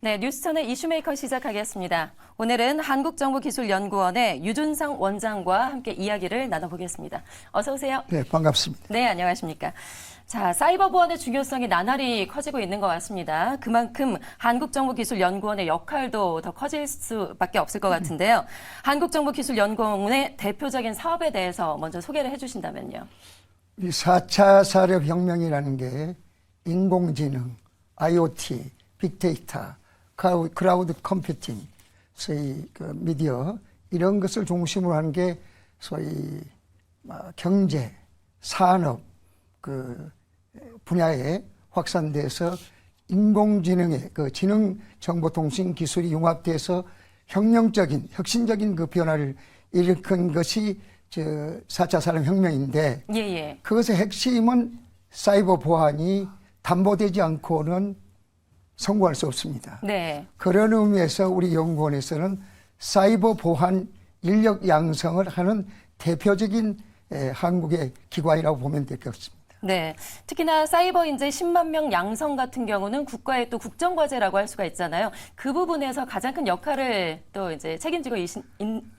네, 뉴스천의 이슈메이커 시작하겠습니다. 오늘은 한국정보기술연구원의 유준상 원장과 함께 이야기를 나눠보겠습니다. 어서 오세요. 네, 반갑습니다. 네, 안녕하십니까. 자, 사이버 보안의 중요성이 나날이 커지고 있는 것 같습니다. 그만큼 한국정보기술연구원의 역할도 더 커질 수밖에 없을 것 같은데요. 한국정보기술연구원의 대표적인 사업에 대해서 먼저 소개를 해주신다면요. 이 4차 산업혁명이라는 게 인공지능, IoT, 빅데이터, 클라우드 컴퓨팅, 소위 그 미디어 이런 것을 중심으로 하는 게 소위 경제, 산업 그 분야에 확산돼서 인공지능의 그 지능정보통신 기술이 융합돼서 혁명적인, 혁신적인 그 변화를 일으킨 것이 4차 산업혁명인데 그것의 핵심은 사이버 보안이 담보되지 않고는 성공할 수 없습니다. 네. 그런 의미에서 우리 연구원에서는 사이버 보안 인력 양성을 하는 대표적인 한국의 기관이라고 보면 되겠습니다. 네. 특히나 사이버 인재 10만 명 양성 같은 경우는 국가의 또 국정과제라고 할 수가 있잖아요. 그 부분에서 가장 큰 역할을 또 이제 책임지고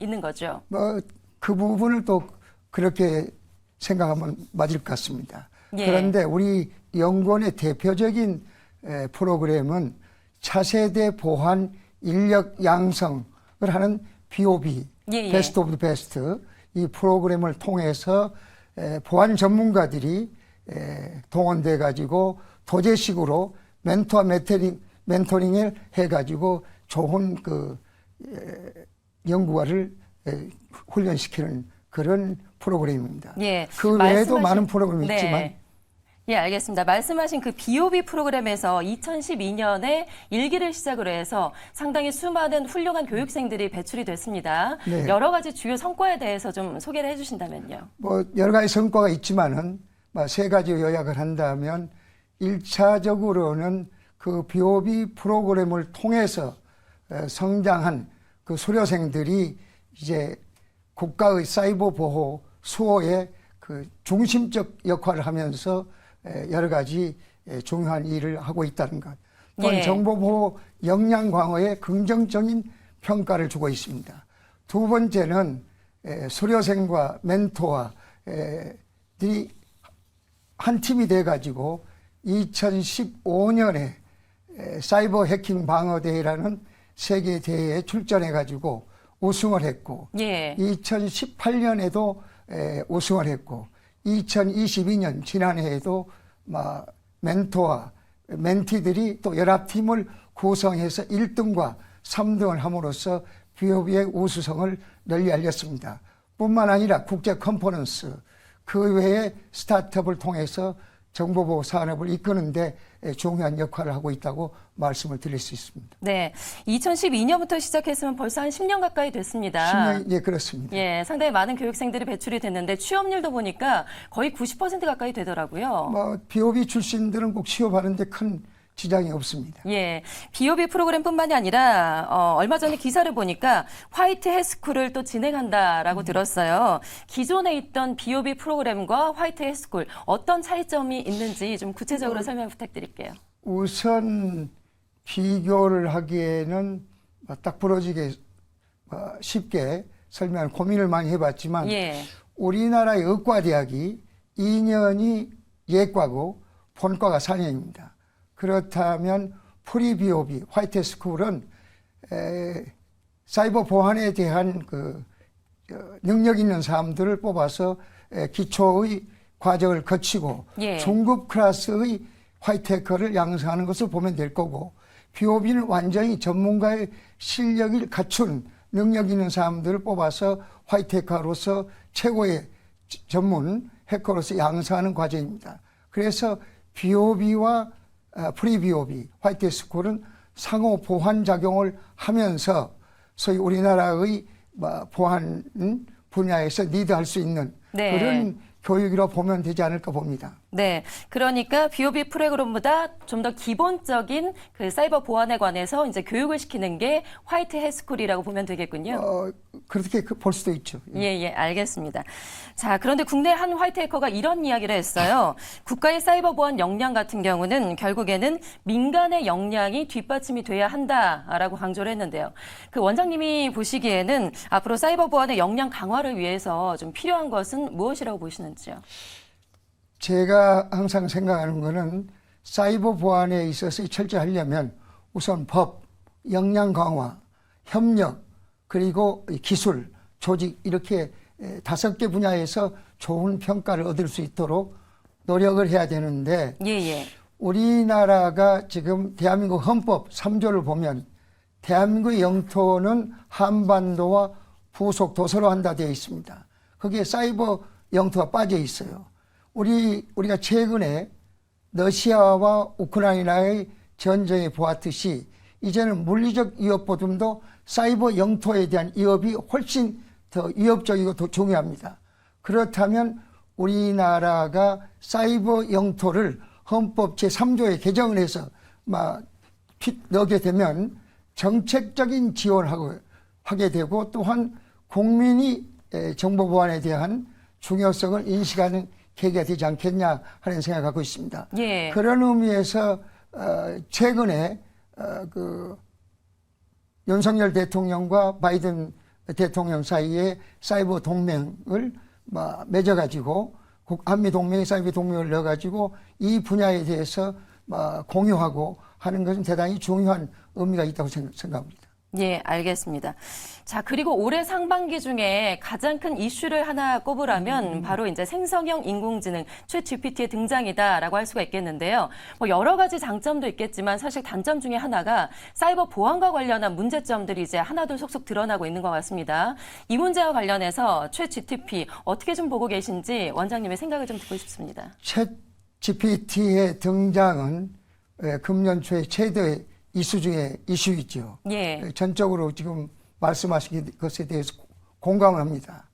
있는 거죠. 그 부분을 또 그렇게 생각하면 맞을 것 같습니다. 예. 그런데 우리 연구원의 대표적인 프로그램은 차세대 보안 인력 양성을 하는 BOB, 베스트 오브 베스트 이 프로그램을 통해서 보안 전문가들이 동원돼 가지고 도제식으로 멘토와 멘토링을 해 가지고 좋은 그 연구가를 훈련시키는 그런 프로그램입니다. 예. 그 외에도 많은 프로그램이 네. 있지만 예, 알겠습니다. 말씀하신 그 BOB 프로그램에서 2012년에 1기를 시작으로 해서 상당히 수많은 훌륭한 교육생들이 배출이 됐습니다. 네. 여러 가지 주요 성과에 대해서 좀 소개를 해주신다면요. 여러 가지 성과가 있지만은 세 가지 요약을 한다면 1차적으로는 그 BOB 프로그램을 통해서 성장한 그 수료생들이 이제 국가의 사이버 보호 수호의 그 중심적 역할을 하면서 여러 가지 중요한 일을 하고 있다는 것. 또한 정보보호 역량 강화에 긍정적인 평가를 주고 있습니다. 두 번째는 수료생과 멘토와 한 팀이 돼가지고 2015년에 사이버 해킹 방어대회라는 세계 대회에 출전해가지고 우승을 했고 2018년에도 우승을 했고 2022년 지난해에도 멘토와 멘티들이 또 연합팀을 구성해서 1등과 3등을 함으로써 BOB의 우수성을 널리 알렸습니다. 뿐만 아니라 국제 컨퍼런스 그 외에 스타트업을 통해서 정보보호 산업을 이끄는데 중요한 역할을 하고 있다고 말씀을 드릴 수 있습니다. 네, 2012년부터 시작했으면 벌써 한 10년 가까이 됐습니다. 10년, 예, 그렇습니다. 예, 상당히 많은 교육생들이 배출이 됐는데 취업률도 보니까 거의 90% 가까이 되더라고요. BOB 출신들은 꼭 취업하는데 큰 지장이 없습니다. 예, BOB 프로그램뿐만이 아니라 얼마 전에 기사를 보니까 화이트 햇스쿨을 또 진행한다라고 들었어요. 기존에 있던 BOB 프로그램과 화이트 햇스쿨 어떤 차이점이 있는지 좀 구체적으로 설명 부탁드릴게요. 우선 비교를 하기에는 딱 부러지게 쉽게 설명을 고민을 많이 해봤지만 우리나라의 의과대학이 2년이 예과고 본과가 4년입니다. 그렇다면 프리비오비 화이트 스쿨은 사이버 보안에 대한 그 능력 있는 사람들을 뽑아서 기초의 과정을 거치고 중급 클래스의 화이트 해커를 양성하는 것을 보면 될 거고 BOB는 완전히 전문가의 실력을 갖춘 능력 있는 사람들을 뽑아서 화이트 해커로서 최고의 전문 해커로서 양성하는 과정입니다. 그래서 BOB와 프리비오비, 화이트 스쿨은 상호 보완 작용을 하면서 소위 우리나라의 보안 분야에서 리드할 수 있는 그런 교육이라고 보면 되지 않을까 봅니다. 네, 그러니까 BOB 프로그램보다 좀 더 기본적인 그 사이버 보안에 관해서 이제 교육을 시키는 게 화이트 헬스쿨이라고 보면 되겠군요. 그렇게 볼 수도 있죠. 예, 알겠습니다. 자, 그런데 국내 한 화이트 해커가 이런 이야기를 했어요. 국가의 사이버 보안 역량 같은 경우는 결국에는 민간의 역량이 뒷받침이 돼야 한다라고 강조를 했는데요. 그 원장님이 보시기에는 앞으로 사이버 보안의 역량 강화를 위해서 좀 필요한 것은 무엇이라고 보시는지요? 제가 항상 생각하는 거는 사이버 보안에 있어서 철저하려면 우선 법, 역량 강화, 협력, 그리고 기술, 조직 이렇게 5개 분야에서 좋은 평가를 얻을 수 있도록 노력을 해야 되는데 우리나라가 지금 대한민국 헌법 3조를 보면 대한민국의 영토는 한반도와 부속 도서로 한다 되어 있습니다. 거기에 사이버 영토가 빠져 있어요. 우리가 최근에 러시아와 우크라이나의 전쟁에 보았듯이 이제는 물리적 위협보다도 사이버 영토에 대한 위협이 훨씬 더 위협적이고 더 중요합니다. 그렇다면 우리나라가 사이버 영토를 헌법 제3조에 개정을 해서 넣게 되면 정책적인 지원을 하게 되고 또한 국민이 정보 보안에 대한 중요성을 인식하는 계기가 되지 않겠냐 하는 생각을 갖고 있습니다. 그런 의미에서 최근에 그 윤석열 대통령과 바이든 대통령 사이에 사이버 동맹을 맺어가지고 한미 동맹에 사이버 동맹을 넣어가지고 이 분야에 대해서 공유하고 하는 것은 대단히 중요한 의미가 있다고 생각합니다. 예, 알겠습니다. 자, 그리고 올해 상반기 중에 가장 큰 이슈를 하나 꼽으라면 바로 이제 생성형 인공지능 챗GPT의 등장이다라고 할 수가 있겠는데요. 여러 가지 장점도 있겠지만 사실 단점 중에 하나가 사이버 보안과 관련한 문제점들이 이제 하나둘 속속 드러나고 있는 것 같습니다. 이 문제와 관련해서 챗GPT 어떻게 좀 보고 계신지 원장님의 생각을 좀 듣고 싶습니다. 챗GPT의 등장은 금년 초에 최대 이슈 중에 이슈이죠. 전적으로 지금 말씀하신 것에 대해서 공감을 합니다.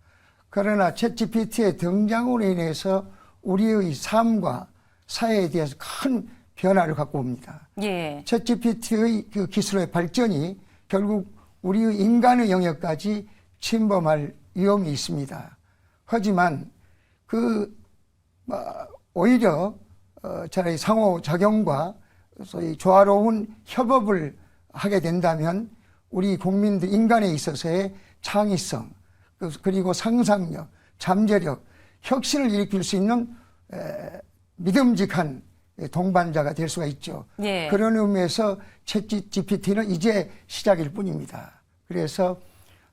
그러나 챗GPT의 등장으로 인해서 우리의 삶과 사회에 대해서 큰 변화를 갖고 옵니다. 챗GPT의 그 기술의 발전이 결국 우리의 인간의 영역까지 침범할 위험이 있습니다. 하지만 오히려 차라리 상호작용과 소위 조화로운 협업을 하게 된다면 우리 국민들 인간에 있어서의 창의성 그리고 상상력, 잠재력, 혁신을 일으킬 수 있는 믿음직한 동반자가 될 수가 있죠. 그런 의미에서 챗GPT는 이제 시작일 뿐입니다. 그래서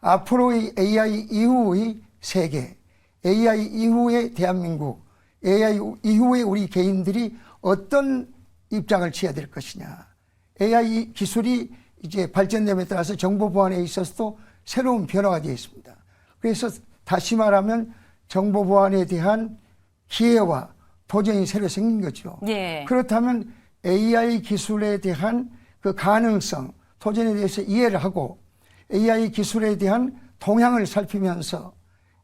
앞으로의 AI 이후의 세계, AI 이후의 대한민국, AI 이후의 우리 개인들이 어떤 입장을 취해야 될 것이냐. AI 기술이 이제 발전됨에 따라서 정보 보안에 있어서도 새로운 변화가 되어 있습니다. 그래서 다시 말하면 정보 보안에 대한 기회와 도전이 새로 생긴 거죠. 그렇다면 AI 기술에 대한 그 가능성, 도전에 대해서 이해를 하고 AI 기술에 대한 동향을 살피면서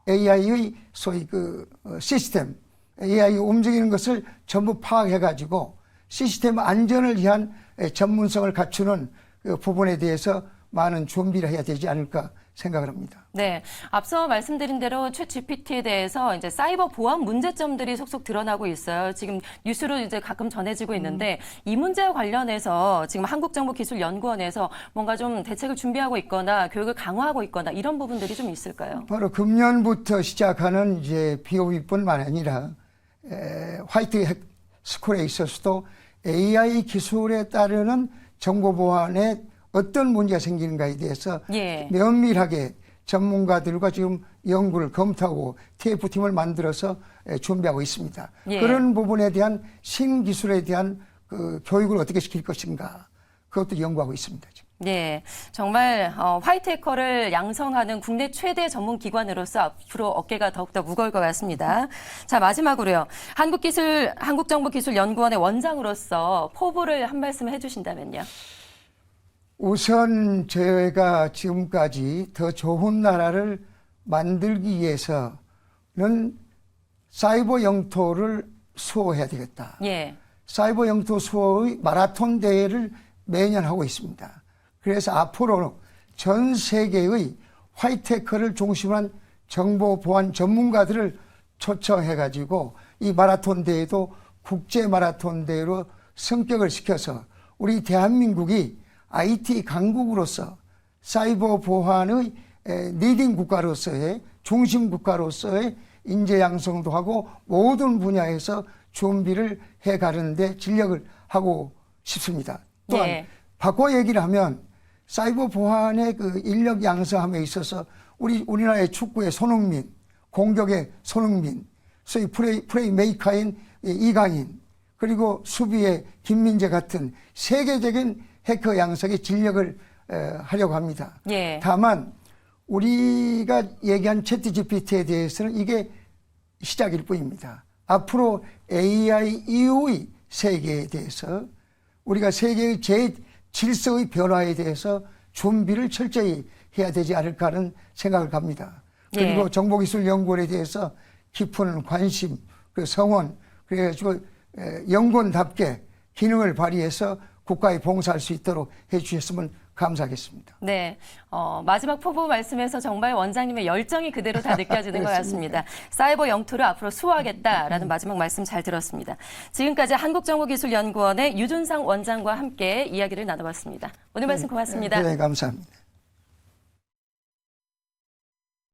AI의 소위 그 시스템, AI가 움직이는 것을 전부 파악해가지고 시스템 안전을 위한 전문성을 갖추는 그 부분에 대해서 많은 준비를 해야 되지 않을까 생각을 합니다. 네, 앞서 말씀드린 대로 챗GPT에 대해서 이제 사이버 보안 문제점들이 속속 드러나고 있어요. 지금 뉴스로 이제 가끔 전해지고 있는데 이 문제와 관련해서 지금 한국정보기술연구원에서 뭔가 좀 대책을 준비하고 있거나 교육을 강화하고 있거나 이런 부분들이 좀 있을까요? 바로 금년부터 시작하는 이제 BOB뿐만 아니라 화이트 스쿨에 있어서도 AI 기술에 따르는 정보 보안에 어떤 문제가 생기는가에 대해서 면밀하게 전문가들과 지금 연구를 검토하고 TF팀을 만들어서 준비하고 있습니다. 그런 부분에 대한 신기술에 대한 그 교육을 어떻게 시킬 것인가 그것도 연구하고 있습니다. 지금. 정말 화이트 해커를 양성하는 국내 최대 전문 기관으로서 앞으로 어깨가 더욱더 무거울 것 같습니다. 자, 마지막으로요. 한국정보기술연구원의 원장으로서 포부를 한 말씀 해주신다면요. 우선 저희가 지금까지 더 좋은 나라를 만들기 위해서는 사이버 영토를 수호해야 되겠다. 예. 사이버 영토 수호의 마라톤 대회를 매년 하고 있습니다. 그래서 앞으로 전 세계의 화이트해커를 중심으로 한 정보 보안 전문가들을 초청해가지고 이 마라톤 대회도 국제 마라톤 대회로 성격을 시켜서 우리 대한민국이 IT 강국으로서 사이버 보안의 리딩 국가로서의 중심 국가로서의 인재 양성도 하고 모든 분야에서 준비를 해가는데 진력을 하고 싶습니다. 또한 예. 바꿔 얘기를 하면 사이버 보안의 그 인력 양성함에 있어서 우리나라의 축구의 손흥민, 공격의 손흥민, 소위 플레이 메이커인 이강인, 그리고 수비의 김민재 같은 세계적인 해커 양성의 진력을 하려고 합니다. 예. 다만 우리가 얘기한 챗 GPT에 대해서는 이게 시작일 뿐입니다. 앞으로 AI 이후의 세계에 대해서 우리가 세계의 질서의 변화에 대해서 준비를 철저히 해야 되지 않을까 하는 생각을 합니다. 그리고 예. 정보기술연구원에 대해서 깊은 관심, 그 성원, 그래가지고 연구원답게 기능을 발휘해서 국가에 봉사할 수 있도록 해주셨으면 감사하겠습니다. 네, 마지막 포부 말씀에서 정말 원장님의 열정이 그대로 다 느껴지는 것 같습니다. 사이버 영토를 앞으로 수호하겠다라는 마지막 말씀 잘 들었습니다. 지금까지 한국정보기술연구원의 유준상 원장과 함께 이야기를 나눠봤습니다. 오늘 말씀 고맙습니다. 네, 감사합니다.